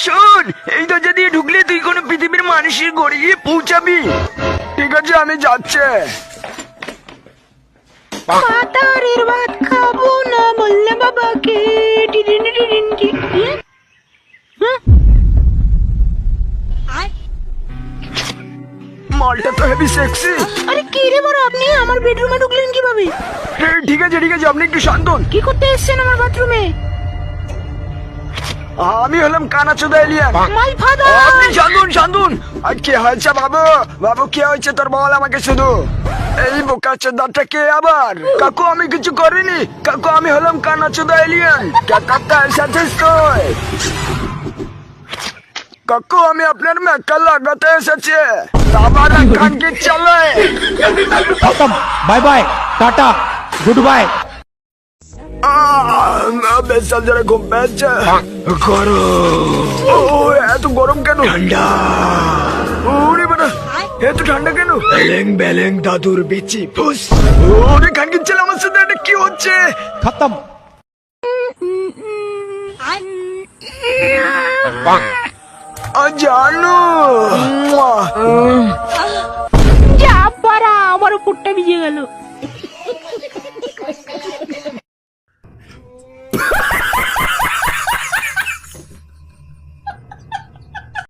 শোন, এই দরজা দিয়ে ঢুকলে তুই কোনো পৃথিবীর মানুষের ঘরে গিয়ে পৌঁছাবি। ঠিক আছে, আমি যাচ্ছি। মাতারের ভাত খাবো না বললে বাবাকে। টিরিন টিরিন টিরিন। মালটা তো হেভি সেক্সি। আরে কি রে বড়, আপনি আমার বেডরুমে ঢুকলেন কিভাবে? ঠিক আছে ঠিক আছে, আপনি একটু শান্ত হন। কি করতে এসেছেন আমার বাথরুমে? আমি হলাম কানাচোদা এলিয়ান। My father. আপনি শান্তন শান্তন। আর কি হয়েছে বাবু? বাবু কি হয়েছে তোর, বল আমাকে শুধু। এই বোকাচোদাটা কে আবার? কাকু আমি কিছু করিনি কাকু, আমি হলাম কানাচোদা এলিয়ান। কাকাটা এসেছিস তুই? কাকু আমি আপনার মেকা লাগাতে এসেছি। আবার কান কি চলে? খতম, bye bye, tata, good bye. Basal যারা ঘুম পেয়েছে। গরম। ও এত গরম কেন? ঠান্ডা। ওরে বাবা, এত ঠান্ডা কেন? বেলেং বেলেং দাদুর বিচি ফুস। ওরে খান কি চলে আমার সাথে, এটা কি হচ্ছে? খতম। জানো যা পারা, আমার উপরটা ভিজে গেল।